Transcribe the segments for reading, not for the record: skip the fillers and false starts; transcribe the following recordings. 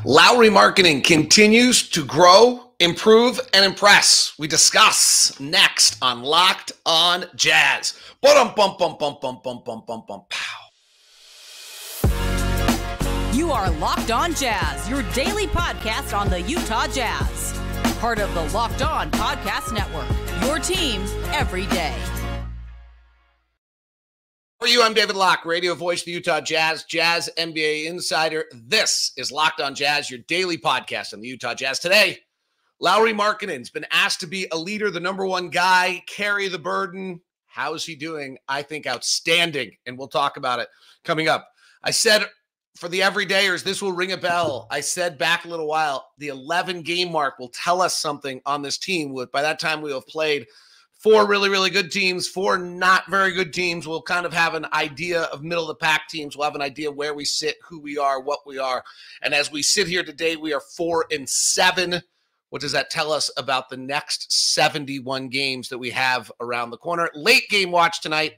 Lauri Markkanen continues to grow, improve, and impress. We discuss next on Locked On Jazz. You are Locked On Jazz, your daily podcast on the Utah Jazz. Part of the Locked On Podcast Network, your team every day. How are you? I'm David Locke, radio voice of the Utah Jazz, Jazz NBA insider. This is Locked On Jazz, your daily podcast on the Utah Jazz. Today, Lauri Markkanen's been asked to be a leader, the number one guy, carry the burden. How is he doing? I think outstanding, and we'll talk about it coming up. I said for the everydayers, this will ring a bell. I said back a little while, the 11-game mark will tell us something on this team. By that time, we'll have played 4 really, really good teams, 4 not very good teams. We'll kind of have an idea of middle-of-the-pack teams. We'll have an idea where we sit, who we are, what we are. And as we sit here today, we are 4-7. What does that tell us about the next 71 games that we have around the corner? Late game watch tonight.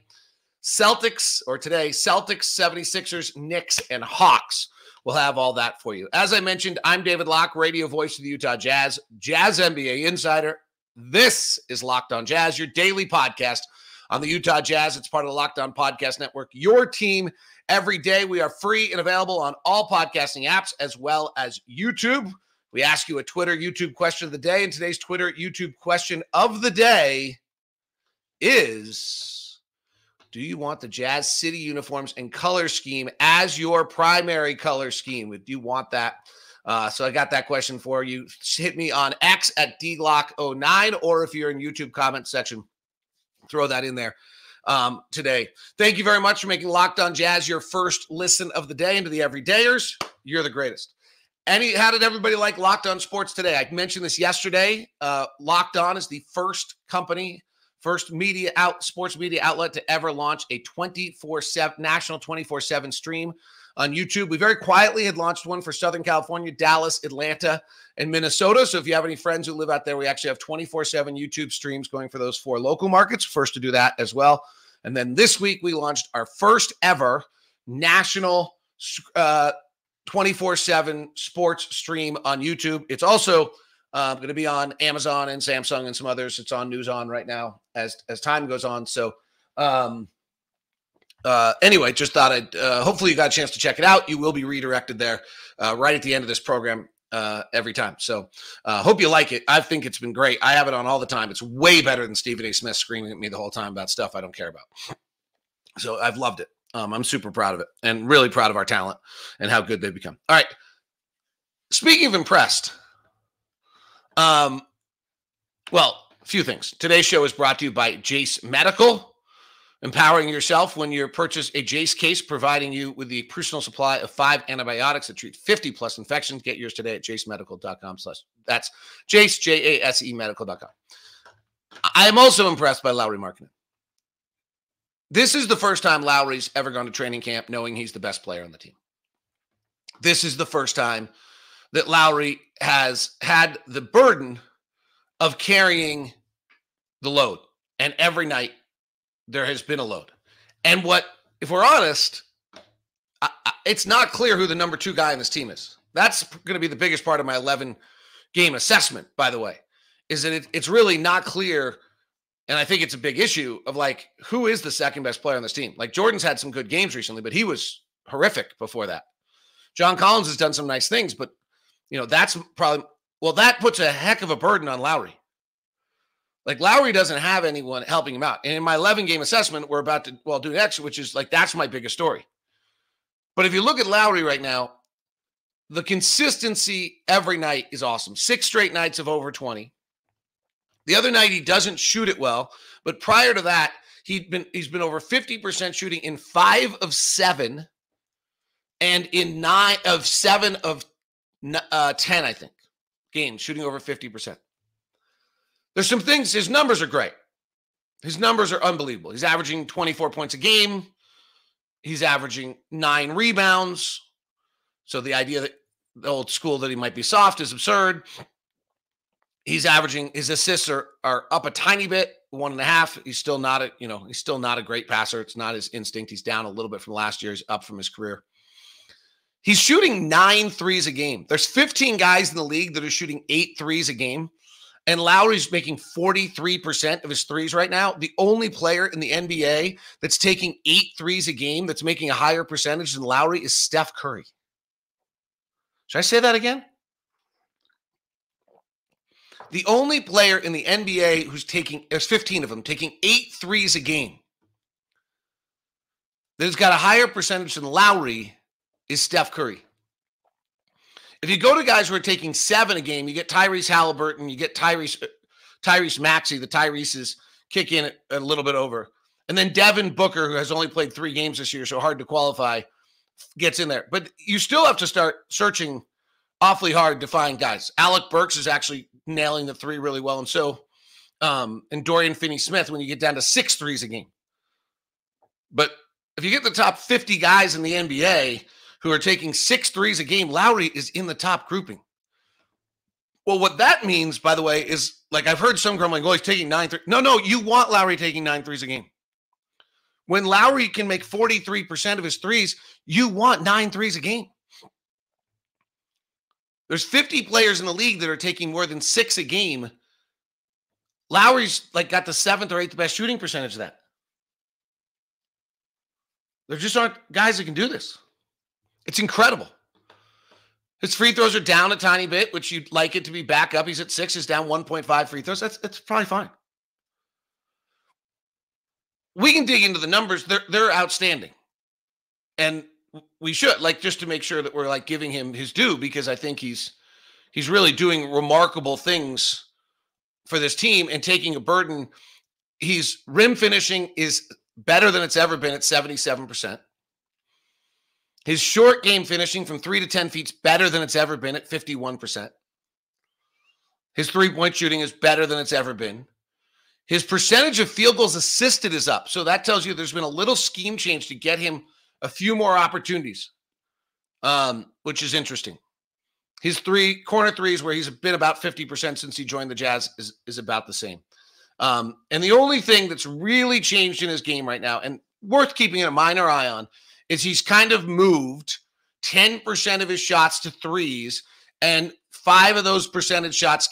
Celtics, 76ers, Knicks, and Hawks. We'll have all that for you. As I mentioned, I'm David Locke, radio voice of the Utah Jazz, Jazz NBA insider. This is Locked On Jazz, your daily podcast on the Utah Jazz. It's part of the Locked On Podcast Network, your team every day. We are free and available on all podcasting apps as well as YouTube. We ask you a Twitter, YouTube question of the day, and today's Twitter, YouTube question of the day is, do you want the Jazz City uniforms and color scheme as your primary color scheme? Do you want that? So I got that question for you. Hit me on X at dglock09, or if you're in YouTube comment section, throw that in there today. Thank you very much for making Locked On Jazz your first listen of the day. And to the everydayers, you're the greatest. How did everybody like Locked On Sports today? I mentioned this yesterday. Locked On is the first sports media outlet to ever launch a 24/7 national 24/7 stream on YouTube. We very quietly had launched one for Southern California, Dallas, Atlanta, and Minnesota. So if you have any friends who live out there, we actually have 24/7 YouTube streams going for those 4 local markets. First to do that as well. And then this week, we launched our first ever national 24/7 sports stream on YouTube. It's also going to be on Amazon and Samsung and some others. It's on News On right now as time goes on. So, anyway, just thought hopefully you got a chance to check it out. You will be redirected there right at the end of this program every time. So hope you like it. I think it's been great. I have it on all the time. It's way better than Stephen A. Smith screaming at me the whole time about stuff I don't care about. So I've loved it. I'm super proud of it and really proud of our talent and how good they've become. All right. Speaking of impressed, well, a few things. Today's show is brought to you by Jace Medical. Empowering yourself when you purchase a Jace case, providing you with the personal supply of 5 antibiotics that treat 50+ infections. Get yours today at jacemedical.com. That's Jace, Jase medical.com. I am also impressed by Lauri Markkanen. This is the first time Lauri's ever gone to training camp knowing he's the best player on the team. This is the first time that Lauri has had the burden of carrying the load. And every night, there has been a load. And if we're honest, it's not clear who the number 2 guy in this team is. That's going to be the biggest part of my 11-game assessment, by the way, is that it's really not clear. And I think it's a big issue of who is the second best player on this team? Jordan's had some good games recently, but he was horrific before that. John Collins has done some nice things, but that's probably, that puts a heck of a burden on Lauri. Lauri doesn't have anyone helping him out. And in my 11-game assessment, we're about to, do next, which is that's my biggest story. But if you look at Lauri right now, the consistency every night is awesome. 6 straight nights of over 20. The other night, he doesn't shoot it well. But prior to that, he's been over 50% shooting in 5 of 7 and in 9 of 7 of 10, I think, games, shooting over 50%. There's some things, his numbers are great. His numbers are unbelievable. He's averaging 24 points a game. He's averaging 9 rebounds. So the idea that the old school that he might be soft is absurd. He's averaging, his assists are up a tiny bit, 1.5. He's still not a great passer. It's not his instinct. He's down a little bit from last year. He's up from his career. He's shooting 9 threes a game. There's 15 guys in the league that are shooting 8 threes a game. And Lauri's making 43% of his threes right now. The only player in the NBA that's taking 8 threes a game that's making a higher percentage than Lauri is Steph Curry. Should I say that again? The only player in the NBA who's taking, there's 15 of them, taking 8 threes a game that's got a higher percentage than Lauri is Steph Curry. If you go to guys who are taking 7 a game, you get Tyrese Halliburton, you get Tyrese Maxey. The Tyrese's kick in a little bit over. And then Devin Booker, who has only played 3 games this year, so hard to qualify, gets in there. But you still have to start searching awfully hard to find guys. Alec Burks is actually nailing the 3 really well. And so, and Dorian Finney-Smith, when you get down to 6 threes a game. But if you get the top 50 guys in the NBA who are taking 6 threes a game, Lauri is in the top grouping. Well, what that means, by the way, is like I've heard some grumbling, oh, he's taking 9 threes. No, you want Lauri taking 9 threes a game. When Lauri can make 43% of his threes, you want 9 threes a game. There's 50 players in the league that are taking more than 6 a game. Lauri's like got the 7th or 8th best shooting percentage of that. There just aren't guys that can do this. It's incredible. His free throws are down a tiny bit, which you'd like it to be back up. He's at 6, he's down 1.5 free throws. That's probably fine. We can dig into the numbers. They're outstanding. And we should, like, just to make sure that we're like giving him his due, because I think he's really doing remarkable things for this team and taking a burden. He's rim finishing is better than it's ever been at 77%. His short game finishing from 3 to 10 feet is better than it's ever been at 51%. His three-point shooting is better than it's ever been. His percentage of field goals assisted is up. So that tells you there's been a little scheme change to get him a few more opportunities, which is interesting. His corner threes, where he's been about 50% since he joined the Jazz, is about the same. And the only thing that's really changed in his game right now, and worth keeping a minor eye on, is he's kind of moved 10% of his shots to threes, and 5 of those percentage shots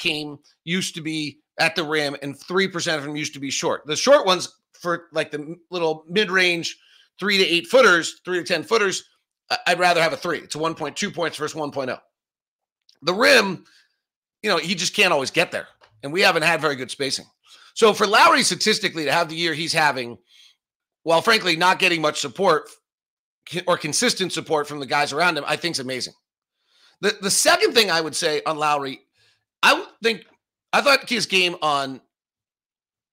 used to be at the rim, and 3% of them used to be short. The short ones for like the little mid-range 3 to 8 footers, 3 to 10 footers, I'd rather have a 3. It's a 1.2 points versus 1.0. The rim, he just can't always get there, and we haven't had very good spacing. So for Lauri statistically to have the year he's having, while frankly not getting much support or consistent support from the guys around him, I think is amazing. The second thing I would say on Lauri, I thought his game on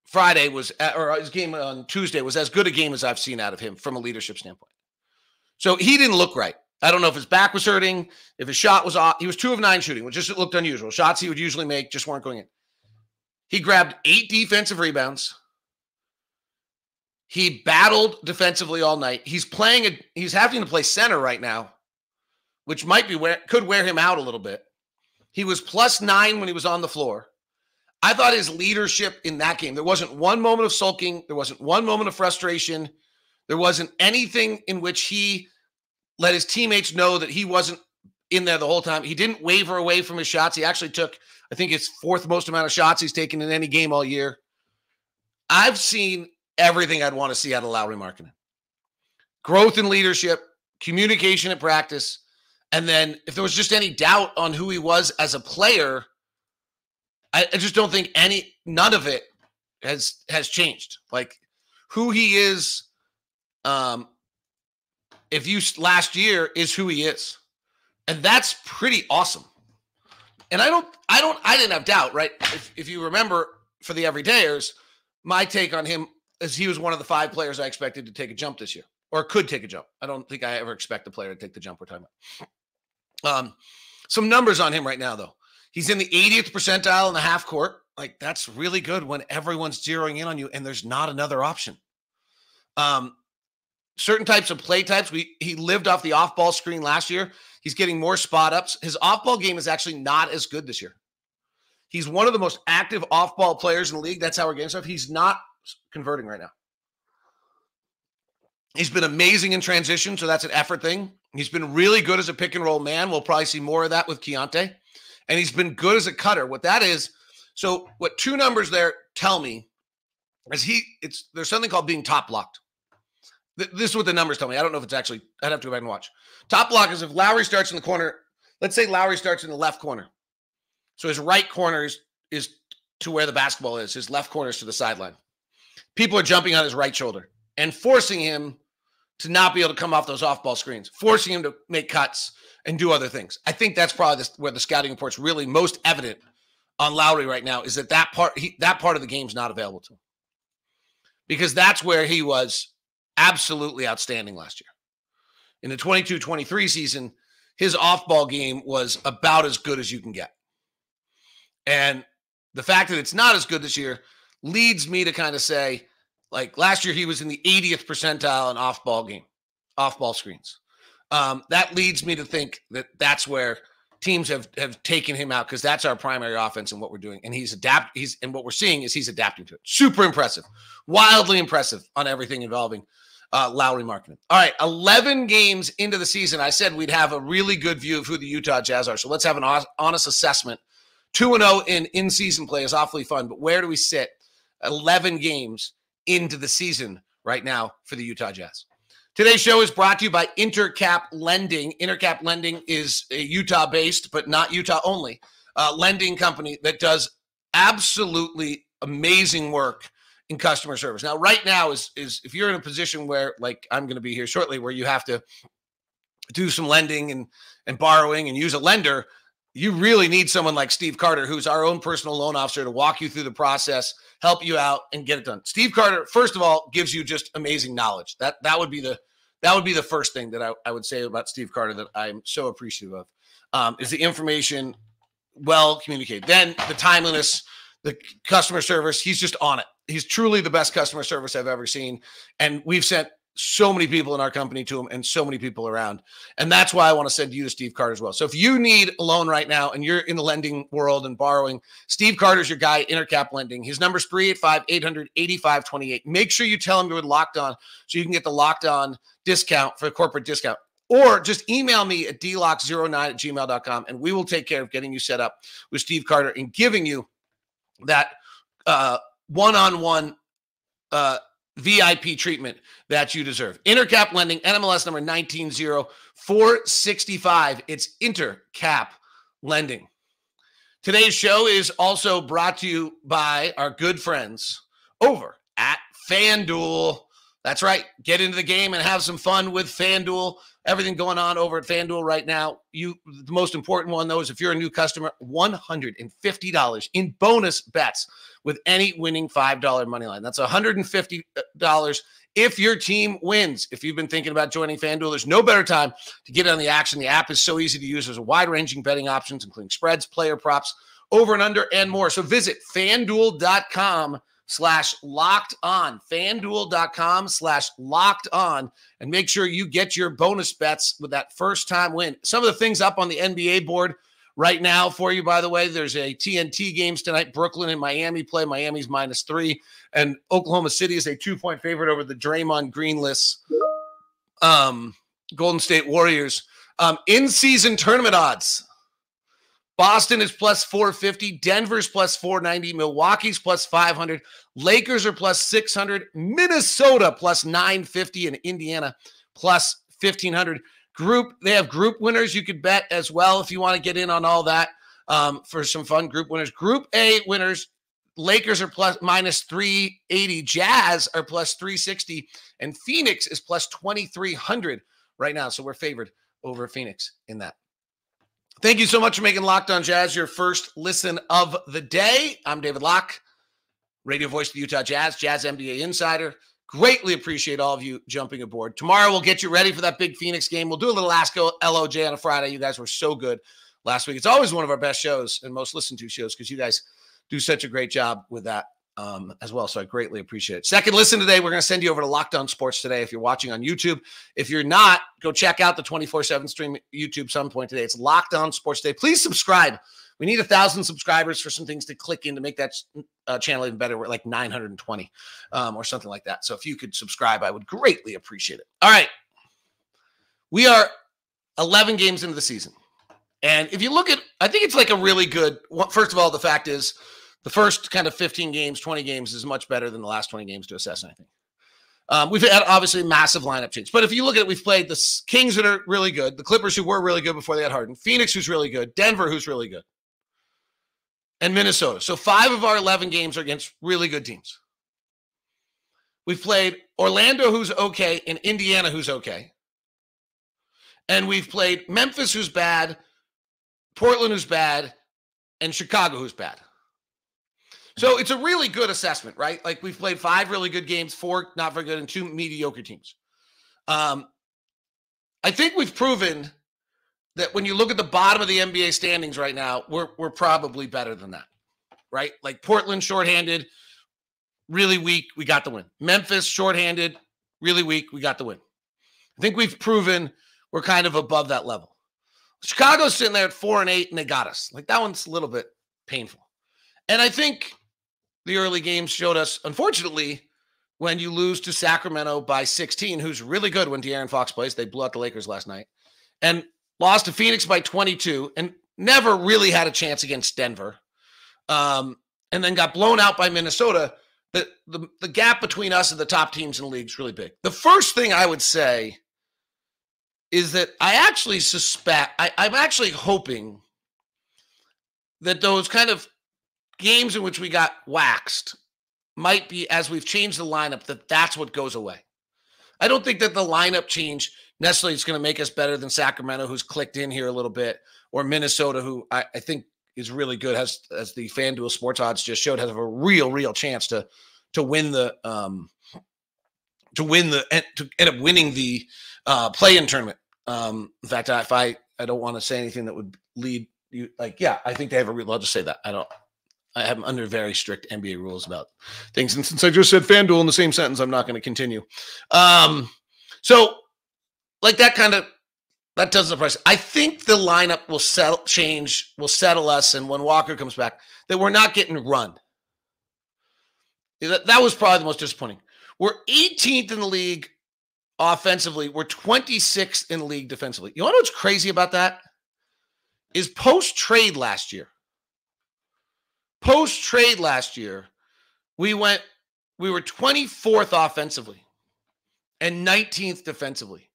Friday or his game on Tuesday was as good a game as I've seen out of him from a leadership standpoint. So he didn't look right. I don't know if his back was hurting, if his shot was off. He was 2 of 9 shooting, which just looked unusual. Shots he would usually make just weren't going in. He grabbed 8 defensive rebounds. He battled defensively all night. He's having to play center right now, which could wear him out a little bit. He was +9 when he was on the floor. I thought his leadership in that game, there wasn't one moment of sulking. There wasn't one moment of frustration. There wasn't anything in which he let his teammates know that he wasn't in there the whole time. He didn't waver away from his shots. He actually took, I think, his 4th most amount of shots he's taken in any game all year. I've seen everything I'd want to see out of Lauri Markkanen. Growth in leadership, communication at practice, and then if there was just any doubt on who he was as a player, I just don't think none of it has changed. Like who he is, last year is who he is. And that's pretty awesome. And I didn't have doubt, right? If you remember for the everydayers, my take on him is he was one of the 5 players I expected to take a jump this year, or could take a jump. I don't think I ever expect a player to take the jump we're talking about. Some numbers on him right now, though. He's in the 80th percentile in the half court. Like, that's really good when everyone's zeroing in on you and there's not another option. Certain types of play types, he lived off the off-ball screen last year. He's getting more spot ups. His off-ball game is actually not as good this year. He's one of the most active off-ball players in the league. That's how we're getting stuff. He's not converting right now. He's been amazing in transition, so that's an effort thing. He's been really good as a pick and roll man. We'll probably see more of that with Keontae. And he's been good as a cutter. What that is, so what two numbers there tell me is there's something called being top blocked. This is what the numbers tell me. I don't know if it's actually, I'd have to go back and watch. Top block is if Lauri starts in the corner. Let's say Lauri starts in the left corner. So his right corner is to where the basketball is. His left corner is to the sideline. People are jumping on his right shoulder and forcing him to not be able to come off those off-ball screens, forcing him to make cuts and do other things. I think that's probably where the scouting report's really most evident on Lauri right now, is that part of the game's not available to him. Because that's where he was absolutely outstanding last year. In the 22-23 season, his off-ball game was about as good as you can get. And the fact that it's not as good this year leads me to kind of say, like last year, he was in the 80th percentile in off-ball screens. That leads me to think that that's where teams have taken him out, because that's our primary offense and what we're doing. And and what we're seeing is he's adapting to it. Super impressive, wildly impressive on everything involving Lauri Markkanen. All right, 11 games into the season, I said we'd have a really good view of who the Utah Jazz are. So let's have an honest assessment. 2-0 in-season play is awfully fun, but where do we sit 11 games into the season right now for the Utah Jazz? Today's show is brought to you by Intercap Lending. Intercap Lending is a Utah-based, but not Utah-only, lending company that does absolutely amazing work in customer service. Now, right now is if you're in a position where, like I'm going to be here shortly, where you have to do some lending and borrowing and use a lender, you really need someone like Steve Carter, who's our own personal loan officer, to walk you through the process, help you out, and get it done. Steve Carter, first of all, gives you just amazing knowledge. That would be the first thing that I would say about Steve Carter that I'm so appreciative of, is the information well communicated. Then the timeliness, the customer service, he's just on it. He's truly the best customer service I've ever seen. And we've sent so many people in our company to him and so many people around. And that's why I want to send you to Steve Carter as well. So if you need a loan right now and you're in the lending world and borrowing, Steve Carter's your guy, Intercap Lending. His number's 385-800-8528. Make sure you tell him you're Locked On so you can get the Locked On discount for a corporate discount. Or just email me at dlock09@gmail.com and we will take care of getting you set up with Steve Carter and giving you that one-on-one VIP treatment that you deserve. Intercap Lending, NMLS number 190465. It's Intercap Lending. Today's show is also brought to you by our good friends over at FanDuel. That's right. Get into the game and have some fun with FanDuel. Everything going on over at FanDuel right now. The most important one, though, is if you're a new customer, $150 in bonus bets with any winning $5 money line. That's $150 if your team wins. If you've been thinking about joining FanDuel, there's no better time to get on the action. The app is so easy to use. There's a wide-ranging betting options, including spreads, player props, over and under, and more. So visit FanDuel.com/locked-on. FanDuel.com/locked-on. And make sure you get your bonus bets with that first-time win. Some of the things up on the NBA board right now for you, by the way, there's a TNT games tonight. Brooklyn and Miami play. Miami's -3. And Oklahoma City is a 2-point favorite over the Draymond Greenless Golden State Warriors. In-season tournament odds. Boston is +450. Denver's +490. Milwaukee's +500. Lakers are +600. Minnesota +950. And Indiana +1,500. They have group winners you could bet as well if you want to get in on all that for some fun group winners. Group A winners, Lakers are -380. Jazz are +360. And Phoenix is +2,300 right now. So we're favored over Phoenix in that. Thank you so much for making Locked On Jazz your first listen of the day. I'm David Locke, radio voice of the Utah Jazz, Jazz NBA insider. Greatly appreciate all of you jumping aboard. Tomorrow we'll get you ready for that big Phoenix game. We'll do a little Ask LOJ on a Friday. You guys were so good last week. It's always one of our best shows and most listened to shows because you guys do such a great job with that as well. So I greatly appreciate it. Second listen today, we're going to send you over to Locked On Sports Today if you're watching on YouTube. If you're not, go check out the 24/7 stream YouTube some point today. It's Locked On Sports Today. Please subscribe. We need 1,000 subscribers for some things to click in to make that channel even better. We're at like 920 or something like that. So if you could subscribe, I would greatly appreciate it. All right. We are 11 games into the season. And if you look at, I think it's like a really good, first of all, the fact is the first kind of 15 games, 20 games is much better than the last 20 games to assess, I think. We've had obviously massive lineup change. But if you look at it, we've played the Kings that are really good, the Clippers who were really good before they had Harden, Phoenix who's really good, Denver who's really good, and Minnesota. So 5 of our 11 games are against really good teams. We've played Orlando who's okay and Indiana who's okay. And we've played Memphis who's bad, Portland who's bad, and Chicago who's bad. So it's a really good assessment, right? Like we've played 5 really good games, 4 not very good, and 2 mediocre teams. I think we've proven that when you look at the bottom of the NBA standings right now, we're probably better than that, right? Like Portland, shorthanded, really weak, we got the win. Memphis, shorthanded, really weak, we got the win. I think we've proven we're kind of above that level. Chicago's sitting there at 4-8, and they got us. Like that one's a little bit painful. And I think the early games showed us, unfortunately, when you lose to Sacramento by 16, who's really good when De'Aaron Fox plays. They blew out the Lakers last night. And lost to Phoenix by 22 and never really had a chance against Denver. And then got blown out by Minnesota. The gap between us and the top teams in the league is really big. The first thing I would say is that I actually suspect, I'm actually hoping that those kind of games in which we got waxed might be, as we've changed the lineup, that's what goes away. I don't think that the lineup change necessarily is going to make us better than Sacramento, who's clicked in here a little bit, or Minnesota, who I think is really good, as the FanDuel sports odds just showed, has a real chance to win the to end up winning the play-in tournament. In fact, if I don't want to say anything that would lead you, like, yeah, I think they have a real. I'll just say that I am under very strict NBA rules about things. And since I just said FanDuel in the same sentence, I'm not going to continue. So like that doesn't surprise. I think the lineup will settle us. And when Walker comes back, that we're not getting run. That was probably the most disappointing. We're 18th in the league offensively. We're 26th in the league defensively. You know what's crazy about that? Is post-trade last year, we were 24th offensively and 19th defensively.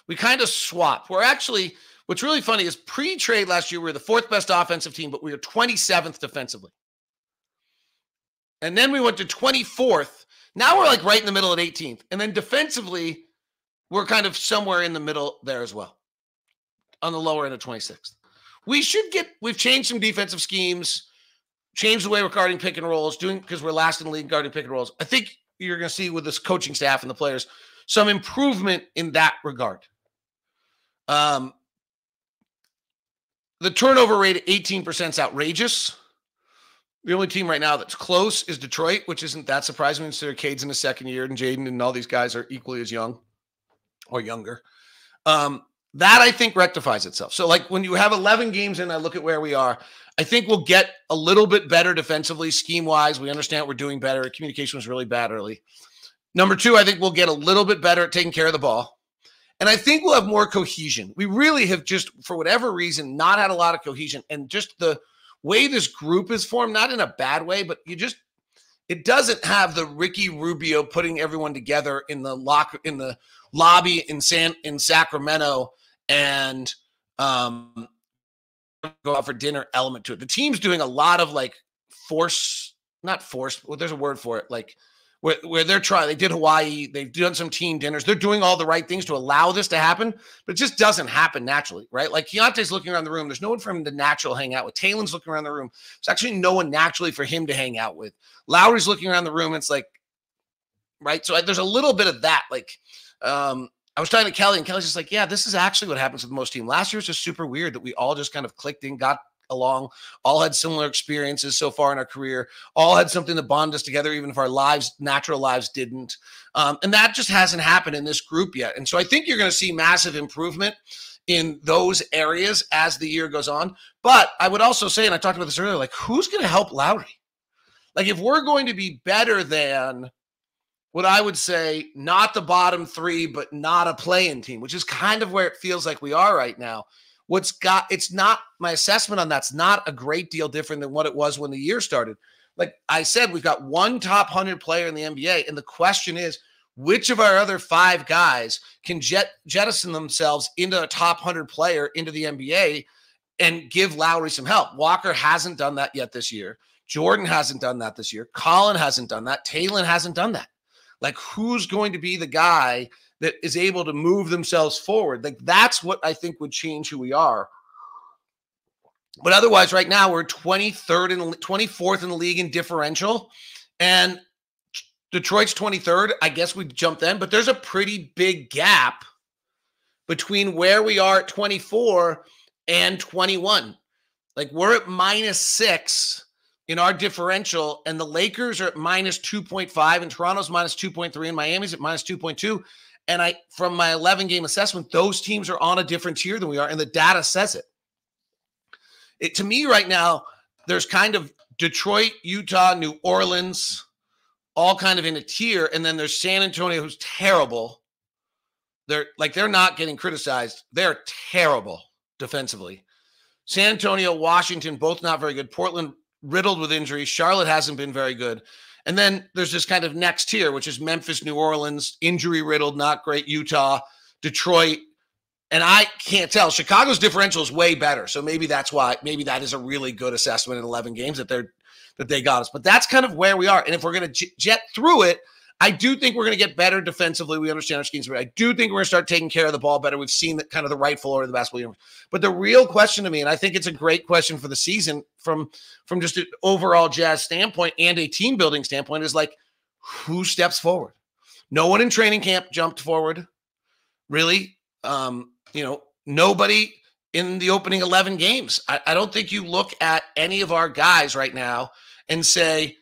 We kind of swapped. What's really funny is pre-trade last year, we were the 4th best offensive team, but we were 27th defensively. And then we went to 24th. Now we're like right in the middle at 18th. And then defensively, we're kind of somewhere in the middle there as well, on the lower end of 26th. We've changed some defensive schemes, changed the way we're guarding pick and rolls, because we're last in the league guarding pick and rolls. I think you're going to see with this coaching staff and the players some improvement in that regard. The turnover rate at 18% is outrageous. The only team right now that's close is Detroit, which isn't that surprising considering Cade's in his second year and Jaden and all these guys are equally as young or younger. That I think rectifies itself. So like when you have 11 games in, I look at where we are. I think we'll get a little bit better defensively, scheme-wise. We understand what we're doing better. Communication was really bad early. Number 2, I think we'll get a little bit better at taking care of the ball. And I think we'll have more cohesion. We really have just, for whatever reason, not had a lot of cohesion. And just the way this group is formed, not in a bad way, but it doesn't have the Ricky Rubio putting everyone together in the lobby in Sacramento and go out for dinner element to it. The team's doing a lot of like not force, well, there's a word for it, like where they're trying, they did Hawaii, they've done some team dinners, they're doing all the right things to allow this to happen, but it just doesn't happen naturally, right? Like Keontae's looking around the room, there's no one for him to naturally hang out with. Talen's looking around the room, there's actually no one naturally for him to hang out with. Lauri's looking around the room, it's like, right? So there's a little bit of that, like, I was talking to Kelly, and Kelly's just like, yeah, this is actually what happens with most teams. Last year was just super weird that we all just kind of clicked in, got along, all had similar experiences so far in our career, all had something to bond us together, even if our natural lives didn't. And that just hasn't happened in this group yet. And so I think you're going to see massive improvement in those areas as the year goes on. But I would also say, and I talked about this earlier, like, who's going to help Lauri? Like, if we're going to be better than what I would say, not the bottom three, but not a play-in team, which is kind of where it feels like we are right now. It's not, my assessment on that's not a great deal different than what it was when the year started. Like I said, we've got one top 100 player in the NBA, and the question is, which of our other 5 guys can jettison themselves into a top 100 player into the NBA and give Lauri some help? Walker hasn't done that yet this year. Jordan hasn't done that this year. Colin hasn't done that. Taylor hasn't done that. Like, who's going to be the guy that is able to move themselves forward? Like, that's what I think would change who we are. But otherwise, right now, we're 24th in the league in differential. And Detroit's 23rd. I guess we'd jump then. But there's a pretty big gap between where we are at 24 and 21. Like, we're at -6 in our differential, and the Lakers are at -2.5, and Toronto's -2.3, and Miami's at -2.2. And from my 11-game assessment, those teams are on a different tier than we are, and the data says it. To me right now, there's kind of Detroit, Utah, New Orleans, all kind of in a tier, and then there's San Antonio, who's terrible. They're not getting criticized. They're terrible defensively. San Antonio, Washington, both not very good. Portland, riddled with injuries. Charlotte hasn't been very good. And then there's this kind of next tier, which is Memphis, New Orleans, injury riddled, not great. Utah, Detroit. And I can't tell. Chicago's differential is way better. So maybe that's why, maybe that is a really good assessment in 11 games that they got us. But that's kind of where we are. And if we're going to jet through it, I do think we're going to get better defensively. We understand our schemes, but I do think we're going to start taking care of the ball better. We've seen that kind of the rightful order of the basketball universe. But the real question to me, and I think it's a great question for the season from just an overall Jazz standpoint and a team building standpoint, is like, who steps forward? No one in training camp jumped forward, really. Nobody in the opening 11 games. I don't think you look at any of our guys right now and say,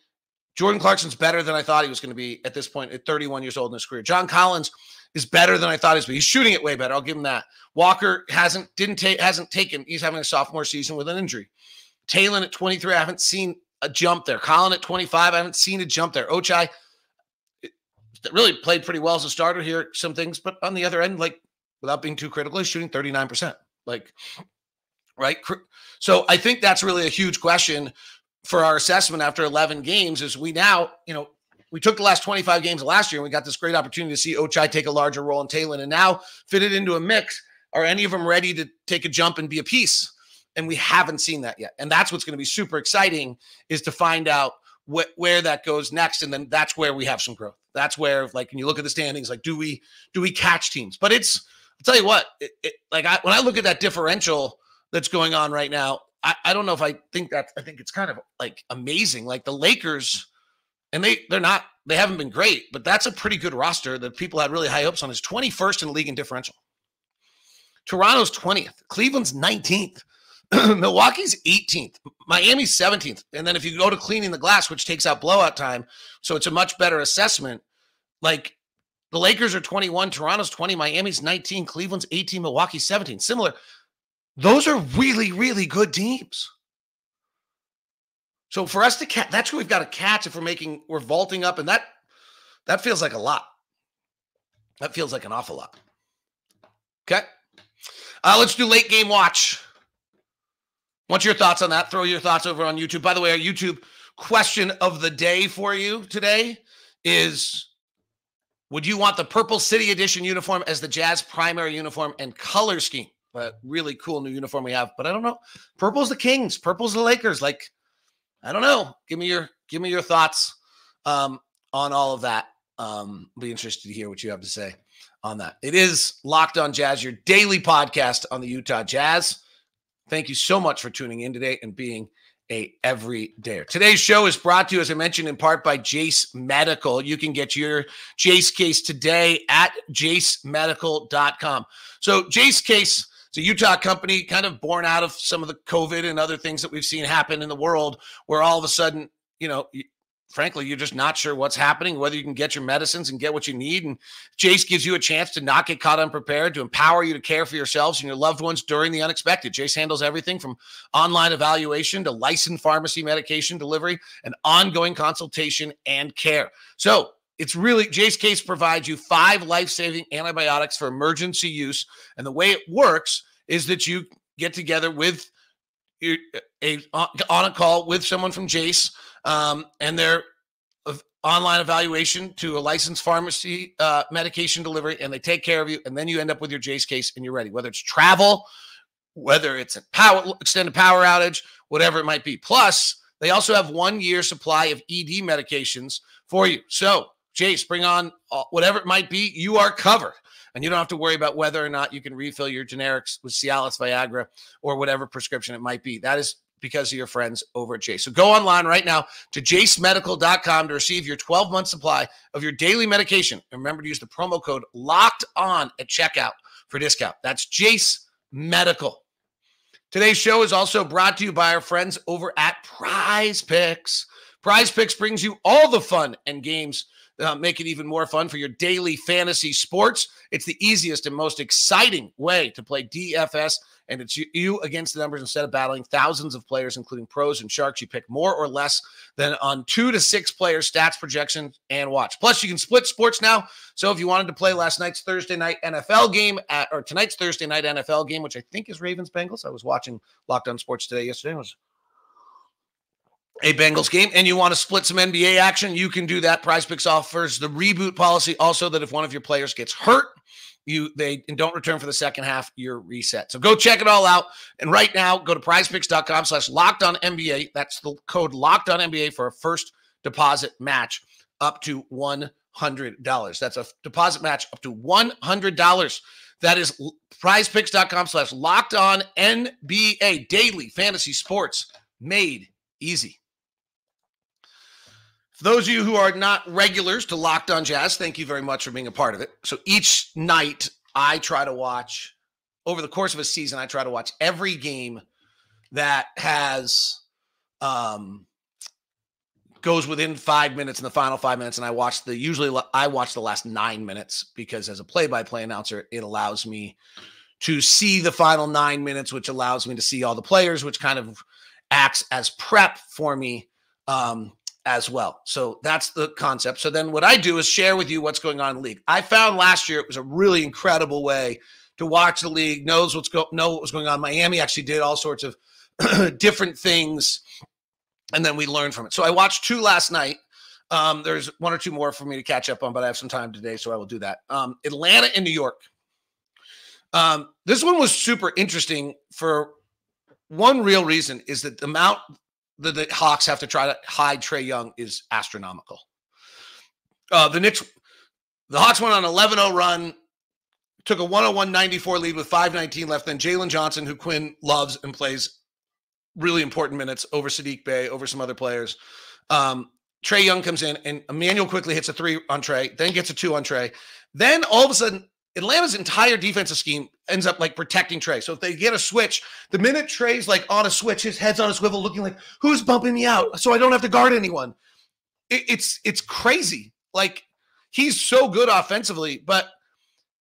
Jordan Clarkson's better than I thought he was going to be at this point at 31 years old in his career. John Collins is better than I thought he was. He's shooting it way better. I'll give him that. Walker hasn't taken. He's having a sophomore season with an injury. Taylor at 23, I haven't seen a jump there. Colin at 25, I haven't seen a jump there. Ochai really played pretty well as a starter here. Some things, but on the other end, like, without being too critical, he's shooting 39%. Like, right? So I think that's really a huge question for our assessment after 11 games is we now, we took the last 25 games of last year and we got this great opportunity to see Ochai take a larger role in Taylor and now fit it into a mix. Are any of them ready to take a jump and be a piece? And we haven't seen that yet. And that's what's going to be super exciting, is to find out where that goes next. And then that's where we have some growth. That's where, like, when you look at the standings, like, do we catch teams? But I'll tell you what, when I look at that differential that's going on right now, I don't know if I think it's kind of like amazing. Like the Lakers, and they haven't been great, but that's a pretty good roster that people had really high hopes on, is 21st in the league in differential. Toronto's 20th. Cleveland's 19th. Milwaukee's 18th. Miami's 17th. And then if you go to cleaning the glass, which takes out blowout time, so it's a much better assessment. Like the Lakers are 21, Toronto's 20, Miami's 19, Cleveland's 18, Milwaukee's 17. Similar. Those are really, really good teams. So for us to catch, that's what we've got to catch if we're vaulting up. And that feels like a lot. That feels like an awful lot. Okay. Let's do late game watch. What's your thoughts on that? Throw your thoughts over on YouTube. By the way, our YouTube question of the day for you today is, would you want the Purple City Edition uniform as the Jazz primary uniform and color scheme? A really cool new uniform we have, but I don't know. Purple's the Kings. Purple's the Lakers. Like, I don't know. Give me your thoughts on all of that. Be interested to hear what you have to say on that. It is Locked On Jazz, your daily podcast on the Utah Jazz. Thank you so much for tuning in today and being a everydayer. Today's show is brought to you, as I mentioned, in part by Jace Medical. You can get your Jace case today at jacemedical.com. So Jace Case, it's a Utah company kind of born out of some of the COVID and other things that we've seen happen in the world, where all of a sudden, frankly, you're just not sure what's happening, whether you can get your medicines and get what you need. And Jace gives you a chance to not get caught unprepared, to empower you to care for yourselves and your loved ones during the unexpected. Jace handles everything from online evaluation to licensed pharmacy medication delivery and ongoing consultation and care. So it's really, Jace Case provides you 5 life-saving antibiotics for emergency use. And the way it works is that you get together with on a call with someone from Jace, and their online evaluation to a licensed pharmacy medication delivery, and they take care of you, and then you end up with your Jace Case and you're ready, whether it's travel, whether it's a extended power outage, whatever it might be. Plus, they also have 1 year supply of ED medications for you. So, Jace, bring on whatever it might be, you are covered. And you don't have to worry about whether or not you can refill your generics with Cialis, Viagra, or whatever prescription it might be. That is because of your friends over at Jace. So go online right now to jacemedical.com to receive your 12-month supply of your daily medication. And remember to use the promo code LOCKEDON at checkout for discount. That's Jace Medical. Today's show is also brought to you by our friends over at Prize Picks. Prize Picks brings you all the fun and games make it even more fun for your daily fantasy sports. It's the easiest and most exciting way to play DFS, and it's you against the numbers instead of battling thousands of players, including pros and sharks. You pick more or less than on 2 to 6 player stats, projections, and watch. Plus, you can split sports now. So if you wanted to play last night's Thursday night NFL game or tonight's Thursday night NFL game, which I think is Ravens-Bengals. I was watching Locked On Sports today yesterday. It was a Bengals game, and you want to split some NBA action, you can do that. Prize Picks offers the reboot policy also, that if one of your players gets hurt, they don't return for the second half, you're reset. So go check it all out. And right now, go to prizepicks.com/LockedOnNBA. That's the code LockedOnNBA for a first deposit match up to $100. That's a deposit match up to $100. That is prizepicks.com/LockedOnNBA. Daily fantasy sports made easy. For those of you who are not regulars to Locked On Jazz, thank you very much for being a part of it. So each night I try to watch, over the course of a season, I try to watch every game that has goes within 5 minutes in the final 5 minutes. And I watch the last 9 minutes, because as a play-by-play announcer, it allows me to see the final 9 minutes, which allows me to see all the players, which kind of acts as prep for me as well. So that's the concept. So then what I do is share with you what's going on in the league. I found last year it was a really incredible way to watch the league, know what was going on. Miami actually did all sorts of different things, and then we learned from it. So I watched 2 last night. There's 1 or 2 more for me to catch up on, but I have some time today, so I will do that. Atlanta and New York. This one was super interesting for one real reason, is that the amount that the Hawks have to try to hide Trae Young is astronomical. The Hawks went on an 11-0 run, took a 101-94 lead with 5:19 left. Then Jalen Johnson, who Quinn loves and plays really important minutes over Sadiq Bey, over some other players. Trae Young comes in, and Emmanuel quickly hits a 3 on Trae, then gets a 2 on Trae. Then all of a sudden, Atlanta's entire defensive scheme ends up like protecting Trae. So if they get a switch, the minute Trae's like on a switch, his head's on a swivel looking like, who's bumping me out so I don't have to guard anyone? It's crazy. Like, he's so good offensively, but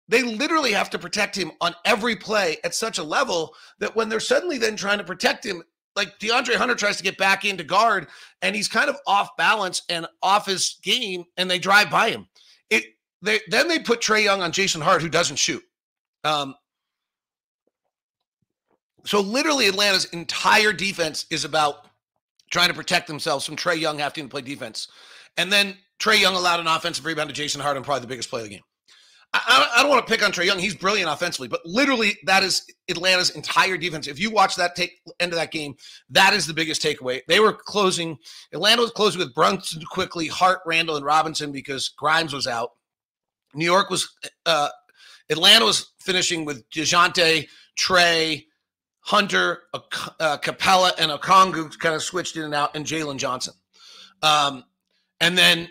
they literally have to protect him on every play at such a level that when they're suddenly then trying to protect him, like DeAndre Hunter tries to get back into guard and he's kind of off balance and off his game, and they drive by him. Then they put Trae Young on Jason Hart, who doesn't shoot. So literally Atlanta's entire defense is about trying to protect themselves from Trae Young having to play defense. And then Trae Young allowed an offensive rebound to Jason Hart, and probably the biggest play of the game. I don't want to pick on Trae Young. He's brilliant offensively, but literally that is Atlanta's entire defense. If you watch that end of that game, that is the biggest takeaway. Atlanta was closing with Brunson quickly, Hart, Randall, and Robinson because Grimes was out. Atlanta was finishing with DeJounte, Trae, Hunter, Capella, and Okongwu kind of switched in and out, and Jalen Johnson. And then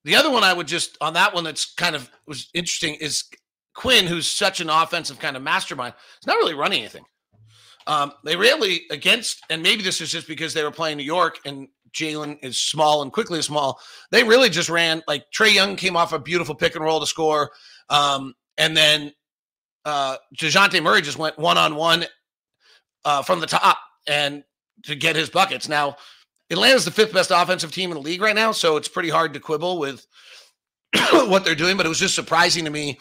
the other one I would just, on that one that's kind of was interesting, is Quinn, who's such an offensive kind of mastermind. He's not really running anything. They really and maybe this is just because they were playing New York and Jalen is small and quickly small. They really just ran, like Trae Young came off a beautiful pick and roll to score. And then DeJounte Murray just went one-on-one from the top and to get his buckets. Now, Atlanta's the 5th best offensive team in the league right now, so it's pretty hard to quibble with what they're doing, but it was just surprising to me.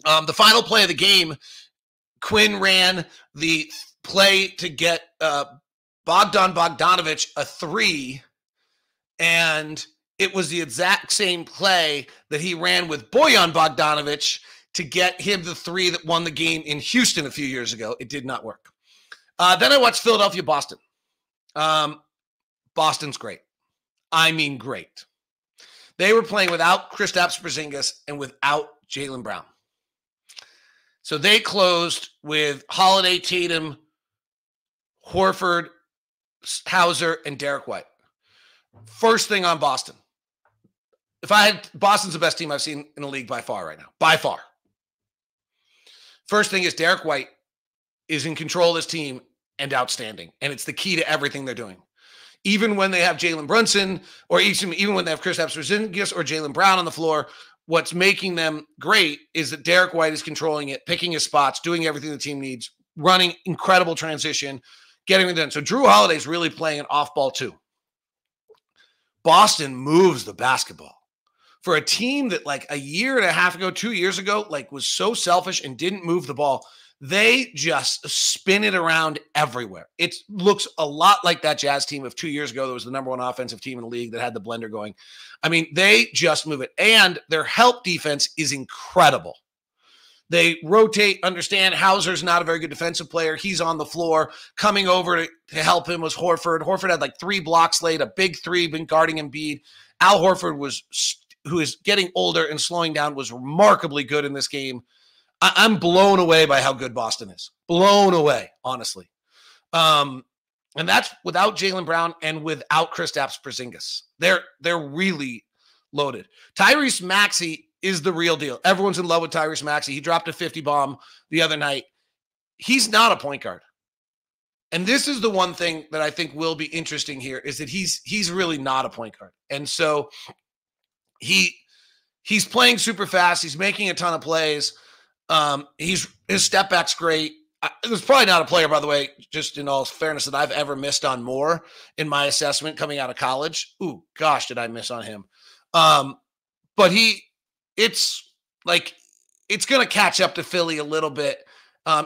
The final play of the game, Quinn ran the play to get Bogdan Bogdanović a three, and it was the exact same play that he ran with Bojan Bogdanović to get him the three that won the game in Houston a few years ago. It did not work. Then I watched Philadelphia, Boston. Boston's great. I mean, great. They were playing without Kristaps Porzingis and without Jaylen Brown. So they closed with Holiday, Tatum, Horford, Hauser, and Derek White. First thing on Boston. Boston's the best team I've seen in the league by far right now. By far. First thing is Derek White is in control of this team and outstanding. And it's the key to everything they're doing. Even when they have Jalen Brunson, or even when they have Kristaps Porzingis or Jaylen Brown on the floor, what's making them great is that Derek White is controlling it, picking his spots, doing everything the team needs, running incredible transition, getting it done. So Drew Holiday's really playing an off-ball too. Boston moves the basketball. For a team that like a year and a half ago, 2 years ago, like was so selfish and didn't move the ball, they just spin it around everywhere. It looks a lot like that Jazz team of 2 years ago that was the number one offensive team in the league that had the blender going. I mean, they just move it. And their help defense is incredible. They rotate, understand Hauser's not a very good defensive player. He's on the floor. Coming over to help him was Horford. Horford had like 3 blocks late, a big three, been guarding Embiid. Al Horford who is getting older and slowing down, was remarkably good in this game. I'm blown away by how good Boston is. Blown away, honestly. And that's without Jaylen Brown and without Kristaps Porzingis. They're really loaded. Tyrese Maxey is the real deal. Everyone's in love with Tyrese Maxey. He dropped a 50 bomb the other night. He's not a point guard. And this is the one thing that I think will be interesting here is that he's really not a point guard. And so he's playing super fast. He's making a ton of plays. His step back's great. There's probably not a player, by the way, just in all fairness, that I've ever missed on more in my assessment coming out of college. Ooh, gosh, did I miss on him? But it's going to catch up to Philly a little bit.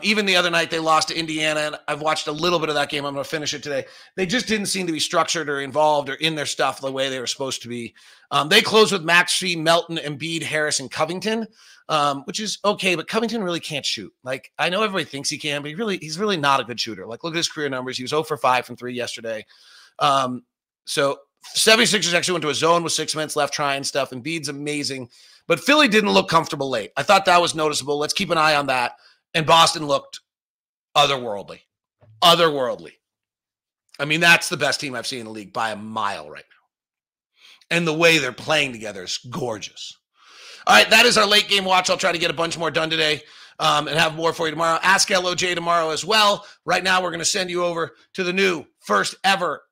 Even the other night they lost to Indiana, and I've watched a little bit of that game. I'm going to finish it today. They just didn't seem to be structured or involved or in their stuff the way they were supposed to be. They closed with Maxey, Melton, Embiid, Harris, and Covington, which is okay, but Covington really can't shoot. Like, I know everybody thinks he can, but he's really not a good shooter. Like, look at his career numbers. He was 0 for 5 from 3 yesterday. So 76ers actually went to a zone with 6 minutes left trying stuff. Embiid's amazing, but Philly didn't look comfortable late. I thought that was noticeable. Let's keep an eye on that. And Boston looked otherworldly. Otherworldly. I mean, that's the best team I've seen in the league by a mile right now. And the way they're playing together is gorgeous. All right, that is our late game watch. I'll try to get a bunch more done today and have more for you tomorrow. Ask LOJ tomorrow as well. Right now, we're going to send you over to the new first ever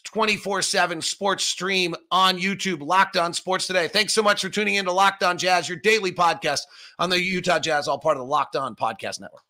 24/7 sports stream on YouTube, Locked On Sports Today. Thanks so much for tuning in to Locked On Jazz, your daily podcast on the Utah Jazz, all part of the Locked On Podcast Network.